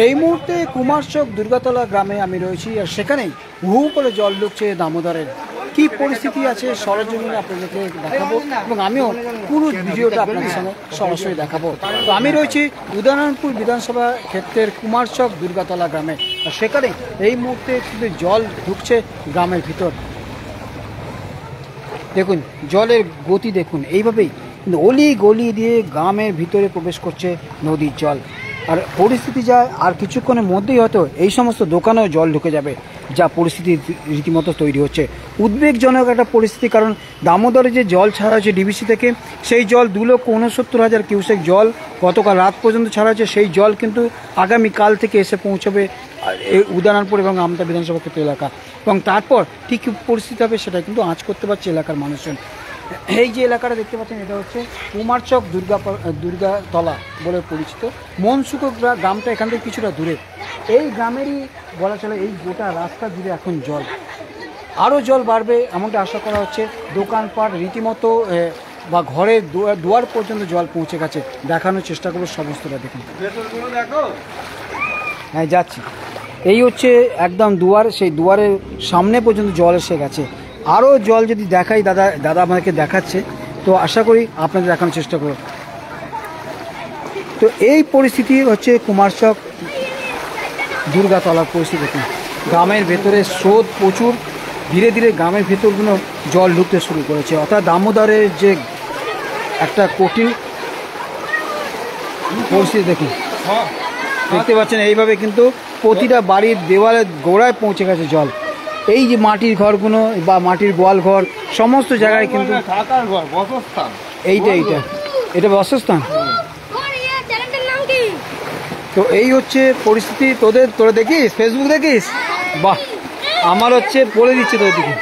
এই মুহূর্তে কুমারচক দুর্গাতলা গ্রামে আমি রয়েছি, আর সেখানেই হু করে জল ঢুকছে দামোদরের। কি পরিস্থিতি আছে সরজমিনে আপনাদেরকে দেখাবো, এবং আমিও পুরো ভিডিওটা আপনাদের সঙ্গে সরাসরি দেখাবো। তো আমি রয়েছি উদয়নারায়ণপুর বিধানসভা ক্ষেত্রের কুমারচক দুর্গাতলা গ্রামে, আর সেখানে এই মুহূর্তে কিন্তু জল ঢুকছে গ্রামের ভিতর। দেখুন জলের গতি দেখুন, এইভাবেই কিন্তু অলি গলি দিয়ে গ্রামের ভিতরে প্রবেশ করছে নদীর জল। আর পরিস্থিতি যা আর কিছুক্ষণের মধ্যেই হয়তো এই সমস্ত দোকানেও জল ঢুকে যাবে, যা পরিস্থিতি রীতিমতো তৈরি হচ্ছে। উদ্বেগজনক একটা পরিস্থিতি, কারণ দামোদরে যে জল ছাড়া হচ্ছে ডিবিসি থেকে, সেই জল 2,69,000 কিউসেক জল গতকাল রাত পর্যন্ত ছাড়া হচ্ছে। সেই জল কিন্তু আগামীকাল থেকে এসে পৌঁছবে উদয়নারায়ণপুর এবং আমতা বিধানসভা ক্ষেত্র এলাকা, এবং তারপর ঠিক কী পরিস্থিতি হবে সেটা কিন্তু আঁচ করতে পারছে এলাকার মানুষজন। এই যে এলাকাটা দেখতে পাচ্ছেন, এটা হচ্ছে কুমারচক দুর্গাতলা বলে পরিচিত। মনসুকো গ্রামটা এখান থেকে কিছুটা দূরে। এই গ্রামেরই বলা চলে এই গোটা রাস্তা জুড়ে এখন জল, আরও জল বাড়বে এমনটা আশা করা হচ্ছে। দোকানপাট রীতিমতো বা ঘরের দুয়ার পর্যন্ত জল পৌঁছে গেছে। দেখানোর চেষ্টা করবো সমস্তটা, দেখুন। হ্যাঁ যাচ্ছি, এই হচ্ছে একদম দুয়ার, সেই দুয়ারের সামনে পর্যন্ত জল এসে গেছে। আরও জল যদি দেখাই, দাদা আমাদেরকে দেখাচ্ছে, তো আশা করি আপনাদের দেখানোর চেষ্টা করব। তো এই পরিস্থিতি হচ্ছে কুমারচক দুর্গাতলার পরিস্থিতি। দেখুন গ্রামের ভেতরে স্রোত প্রচুর, ধীরে ধীরে গ্রামের ভেতরগুলো জল ঢুকতে শুরু করেছে। অর্থাৎ দামোদরের যে একটা কঠিন পরিস্থিতি দেখুন, দেখতে পাচ্ছেন এইভাবে কিন্তু প্রতিটা বাড়ির দেওয়ালের গোড়ায় পৌঁছে গেছে জল। এই যে মাটির ঘরগুলো বা মাটির গোয়াল ঘর সমস্ত জায়গায় কিন্তু এটা বাসস্থান। তো এই হচ্ছে পরিস্থিতি। তোরা দেখিস, ফেসবুক দেখিস? বাহ, আমার হচ্ছে বলে দিচ্ছে তোদের দিকে।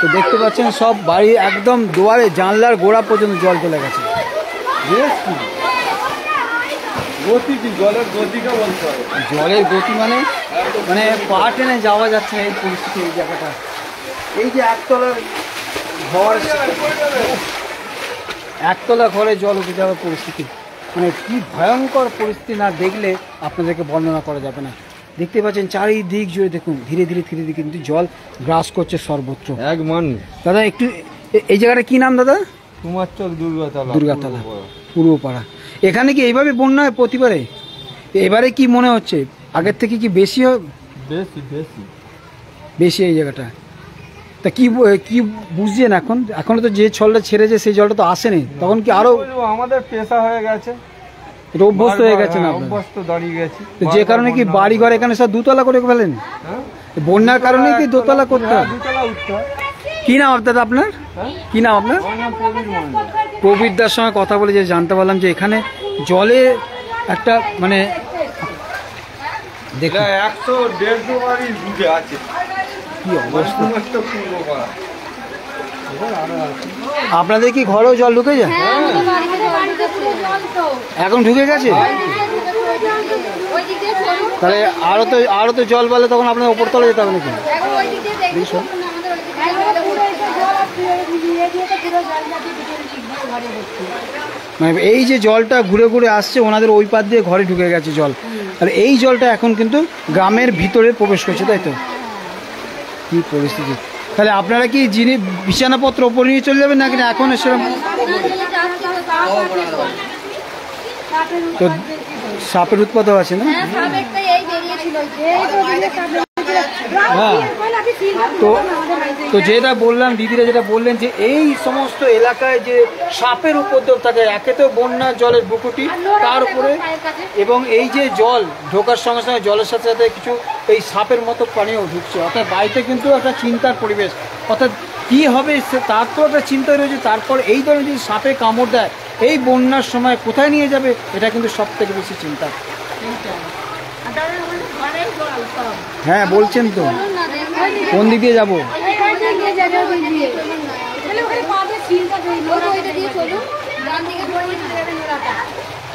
তো দেখতে পাচ্ছেন সব বাড়ি একদম দুয়ারে জানলার গোড়া পর্যন্ত জল চলে গেছে। জলের গতি মানে পা টেনে যাওয়া যাচ্ছে এই পরিস্থিতি। এই জায়গাটা, এই যে একতলা ঘরে জল উঠে যাওয়ার পরিস্থিতি, মানে কি ভয়ঙ্কর পরিস্থিতি, না দেখলে আপনাদেরকে বর্ণনা করা যাবে না। দেখতে পাচ্ছেন চারিদিক জুড়ে দেখুন ধীরে ধীরে কিন্তু জল গ্রাস করছে সর্বত্র। দাদা একটু এই জায়গাটা কি নাম দাদা? কুমারচক দুর্গাতলা পূর্বপাড়া। এখানে কি এইভাবে বন্যা হয় প্রতিবারে? এবারে কি মনে হচ্ছে আগের থেকে কি বেশি বেশি এই জায়গাটা? তা কি বুঝছেন এখন? এখনো তো যে জলটা ছেড়েছে সেই জলটা তো আসেনি, তখন কি আরো আমাদের পেশা হয়ে গেছে, এটা অভ্যস্ত হয়ে গেছে না? অভ্যস্ত দাঁড়িয়ে গেছে, যে কারণে কি বাড়ি ঘর এখানে সব দুতলা করে ফেলেন? বন্যার কারণে কি দোতলা করতে হয়? কি নাম দাদা আপনার? কি নাম আপনার? প্রবীরদার সঙ্গে কথা বলে যে জানতে পারলাম যে এখানে জলে একটা মানে দেখুন 100-150 বাড়ি ডুবে আছে। কি অবস্থা! আপনাদের কি ঘরেও জল ঢুকে যায়? এখন ঢুকে গেছে? তাহলে আরো তো জল বাড়লে তখন আপনার ওপর তলে যেতে হবে নাকি? মানে এই যে জলটা ঘুরে ঘুরে আসছে ওনাদের ওই পাশ দিয়ে ঘরে ঢুকে গেছে জল, আর এই জলটা এখন কিন্তু গ্রামের ভিতরে প্রবেশ করছে, তাই তো? কি পরিস্থিতি! তাহলে আপনারা কি বিছানাপত্র ওপর নিয়ে চলে যাবেন নাকি এখন সেরকম? তো সাপের উৎপাতও আছে না? হ্যাঁ, তো যেটা বললাম, দিদিরা যেটা বললেন যে এই সমস্ত এলাকায় যে সাপের উপদ্রব থাকে, একে তো বন্যা জলের বুকুটি, তার উপরে এবং এই যে জল ঢোকার সঙ্গে সঙ্গে জলের সাথে সাথে কিছু এই সাপের মতো প্রাণীও ঢুকছে। অর্থাৎ বাড়িতে কিন্তু একটা চিন্তার পরিবেশ, অর্থাৎ কী হবে তার তো একটা চিন্তা রয়েছে। তারপর এই ধরনের যদি সাপে কামড় দেয় এই বন্যার সময় কোথায় নিয়ে যাবে, এটা কিন্তু সব থেকে বেশি চিন্তা। হ্যাঁ বলছেন তো, কোন দিক দিয়ে যাবো?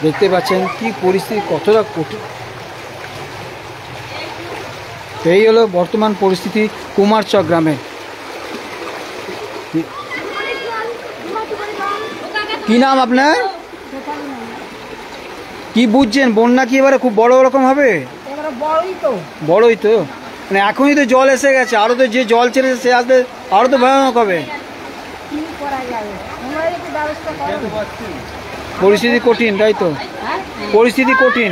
দেখতে পাচ্ছেন কি পরিস্থিতি, কতটা কঠিন। এই হলো বর্তমান পরিস্থিতি কুমারচক গ্রামে। কি নাম আপনার? কি বুঝছেন, বন্যা কি এবারে খুব বড় রকম হবে? এবারে বড়ই তো, মানে এখনই তো জল এসে গেছে, আরো তো যে জল ছেড়েছে সে আসবে আরো তো ভয়ানক হবে। কি করা যাবে, তোমরা একটু ব্যবস্থা করো। পরিস্থিতি কঠিন, তাই তো, পরিস্থিতি কঠিন।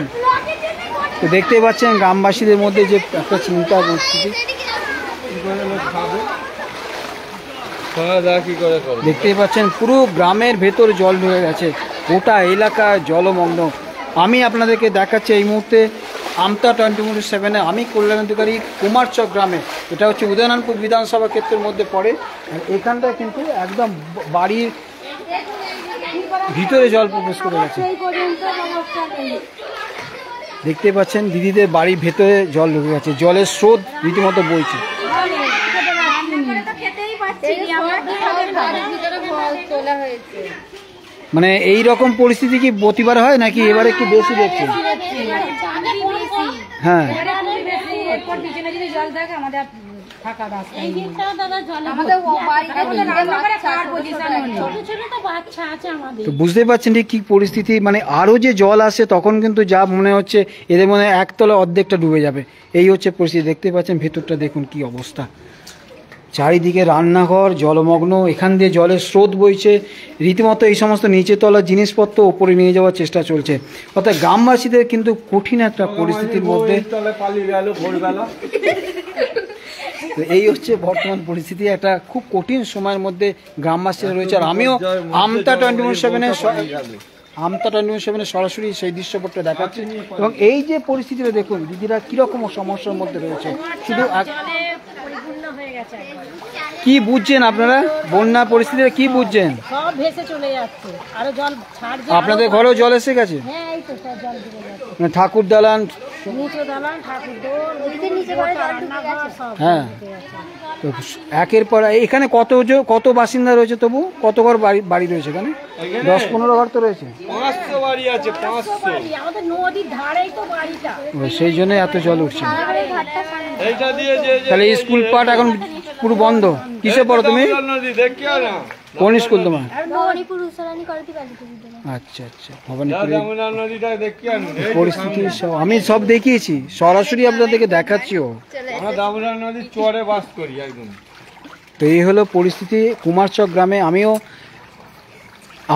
তো দেখতেই পাচ্ছেন গ্রামবাসীদের মধ্যে যে একটা চিন্তা পরিস্থিতি, দেখতেই পাচ্ছেন পুরো গ্রামের ভেতর জল ঢুকে গেছে, গোটা এলাকা জলমগ্ন। আমি আপনাদেরকে দেখাচ্ছি এই মুহূর্তে আমতা 24/7-এ, আমি কল্যাণ অধিকারী, কুমারচক গ্রামে। এটা হচ্ছে উদয়নারায়ণপুর বিধানসভা ক্ষেত্রের মধ্যে পড়ে। আর এখানটা কিন্তু একদম বাড়ির ভিতরে জল প্রবেশ করে গেছে। দেখতে পাচ্ছেন দিদিদের বাড়ির ভেতরে জল ঢুকে গেছে, জলের স্রোত রীতিমতো বইছে। মানে এই রকম পরিস্থিতি কি প্রতিবার হয় নাকি এবারে একটু বেশি দেখছে? হ্যাঁ, তো বুঝতে পারছেন ঠিক কি পরিস্থিতি, মানে আরো যে জল আসে তখন কিন্তু যা মনে হচ্ছে এদের মনে হয় একতলা অর্ধেকটা ডুবে যাবে, এই হচ্ছে পরিস্থিতি। দেখতে পাচ্ছেন ভেতরটা দেখুন কি অবস্থা, চারিদিকে রান্নাঘর জলমগ্ন, এখান দিয়ে জলের স্রোত বইছে রীতিমতো। এই সমস্ত নিচে তলার জিনিসপত্র ওপরে নিয়ে যাওয়ার চেষ্টা চলছে, অর্থাৎ গ্রামবাসীদের কিন্তু কঠিন একটা পরিস্থিতির মধ্যে। তো এই হচ্ছে বর্তমান পরিস্থিতি, একটা খুব কঠিন সময়ের মধ্যে গ্রামবাসীরা রয়েছে। আর আমিও আমতা 24/7-এ সরাসরি সেই দৃশ্যপটটা দেখাচ্ছি। এবং এই যে পরিস্থিতিটা দেখুন দিদিরা কিরকম সমস্যার মধ্যে রয়েছে, শুধু কি বুঝছেন আপনারা বন্যা পরিস্থিতিতে, কি বুঝছেন? সব ভেসে চলে যাচ্ছে, আরো জল ছাড়। আপনাদের ঘরেও জল এসে গেছে? হ্যাঁ, এই তো সব জল ঢুকে গেছে, মানে ঠাকুর দালান, নিচে দালান, ঠাকুর দোল, নিচে ঘরে জল ঢুকে গেছে সব। হ্যাঁ, তো একের পর এখানে কত বাসিন্দা রয়েছে, তবু কত ঘর বাড়ি রয়েছে এখানে? 10-15 ঘর তো রয়েছে। 500 বাড়ি আছে, 500। আমাদের নদীর ধারেই তো বাড়িটা, সেই জন্য এত জল উঠছে। এইটা দিয়ে তাহলে স্কুল পাঠ এখন পুরো বন্ধ। কিসে পড়ো তুমি? কোন স্কুল তোমার? আচ্ছা আচ্ছা, পরিস্থিতি আমি সব দেখিয়েছি, সরাসরি আপনাদেরকে দেখাচ্ছিও। নদীর চরে বাস করি একদম। তো এই হলো পরিস্থিতি কুমারচক গ্রামে। আমিও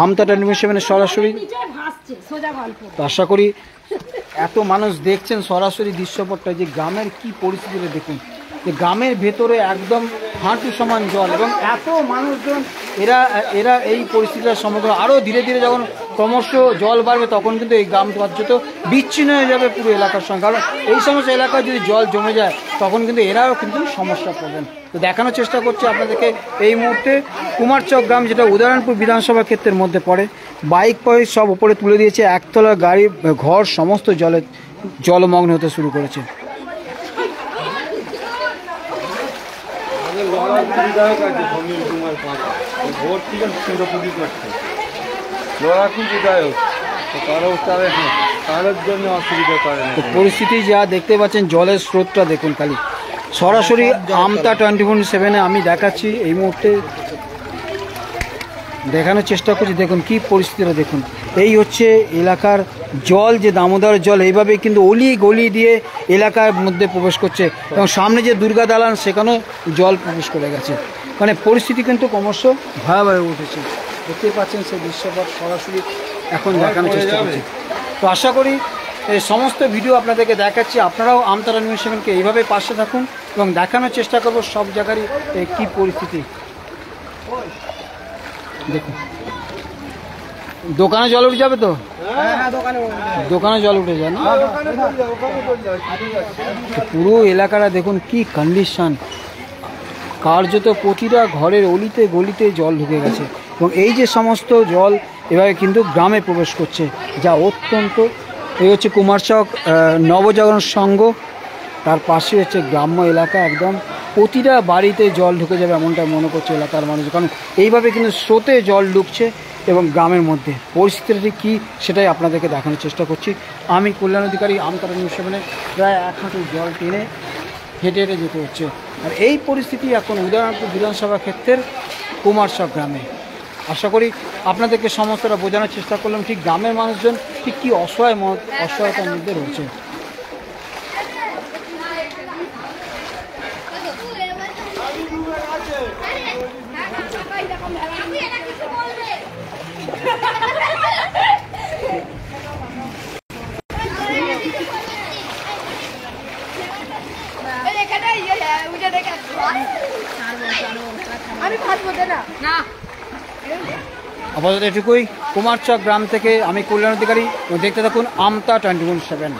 আমতা 24/7-এ সরাসরি, তো আশা করি এত মানুষ দেখছেন সরাসরি দৃশ্যপটটা, যে গ্রামের কি পরিস্থিতিটা দেখুন, যে গ্রামের ভেতরে একদম হাঁটু সমান জল, এবং এত মানুষজন এরা এই পরিস্থিতির সম্মুখীন। আরও ধীরে ধীরে যখন ক্রমশ জল বাড়বে তখন কিন্তু এই গ্রাম পর্যন্ত বিচ্ছিন্ন হয়ে যাবে পুরো এলাকার সঙ্গে, কারণ এই সমস্ত এলাকায় যদি জল জমে যায় তখন কিন্তু এরাও কিন্তু সমস্যা পাবেন। তো দেখানোর চেষ্টা করছি আপনাদেরকে এই মুহূর্তে কুমারচক গ্রাম, যেটা উদয়নারায়ণপুর বিধানসভা ক্ষেত্রের মধ্যে পড়ে। বাইক পয়েস সব উপরে তুলে দিয়েছে, একতলা গাড়ি ঘর সমস্ত জলমগ্ন হতে শুরু করেছে। পরিস্থিতি যা দেখতে পাচ্ছেন, জলের স্রোতটা দেখুন খালি। সরাসরি আমতা 24/7-এ আমি দেখাচ্ছি এই মুহূর্তে, দেখানোর চেষ্টা করছি। দেখুন কি পরিস্থিতিটা দেখুন, এই হচ্ছে এলাকার জল, যে দামোদর জল এইভাবে কিন্তু অলি গলি দিয়ে এলাকার মধ্যে প্রবেশ করছে, এবং সামনে যে দুর্গা দালান সেখানেও জল প্রবেশ করে গেছে। মানে পরিস্থিতি কিন্তু ক্রমশ ভয়াবহ উঠেছে। দেখতেই পাচ্ছেন সেই দৃশ্যপট সরাসরি এখন দেখানোর চেষ্টা করছি। তো আশা করি এই সমস্ত ভিডিও আপনাদেরকে দেখাচ্ছি, আপনারাও আমতা 24/7-কে এইভাবে পাশে থাকুন এবং দেখানোর চেষ্টা করব সব জায়গারই কী পরিস্থিতি। দেখুন দোকানে জল উঠে যাবে তো? দোকানে জল উঠে যায় না? পুরো এলাকাটা দেখুন কি কন্ডিশন, কার্যত প্রতিটা ঘরের অলিতে গলিতে জল ঢুকে গেছে, এবং এই যে সমস্ত জল এভাবে কিন্তু গ্রামে প্রবেশ করছে, যা অত্যন্ত। এই হচ্ছে কুমারচক নবজাগরণ সংঘ, তার পাশে হচ্ছে গ্রাম্য এলাকা, একদম প্রতিটা বাড়িতে জল ঢুকে যাবে এমনটা মনে করছে এলাকার মানুষ, কারণ এইভাবে কিন্তু স্রোতে জল ঢুকছে এবং গ্রামের মধ্যে পরিস্থিতিটি কী সেটাই আপনাদেরকে দেখানোর চেষ্টা করছি। আমি কল্যাণ অধিকারী, আমতা 24/7-এ প্রায় 1 হাঁটু জল টেনে হেঁটে হেঁটে যেতে হচ্ছে। আর এই পরিস্থিতি এখন উদয়নারায়ণপুর বিধানসভা ক্ষেত্রের কুমারচক গ্রামে। আশা করি আপনাদেরকে সমস্তটা বোঝানোর চেষ্টা করলাম ঠিক গ্রামের মানুষজন ঠিক কী অসহায়তার মধ্যে রয়েছে। আমি ফাঁসবো না। আপাতত এটুকুই। কুমারচক গ্রাম থেকে আমি কল্যাণ অধিকারী। দেখতে থাকুন আমতা 24/7।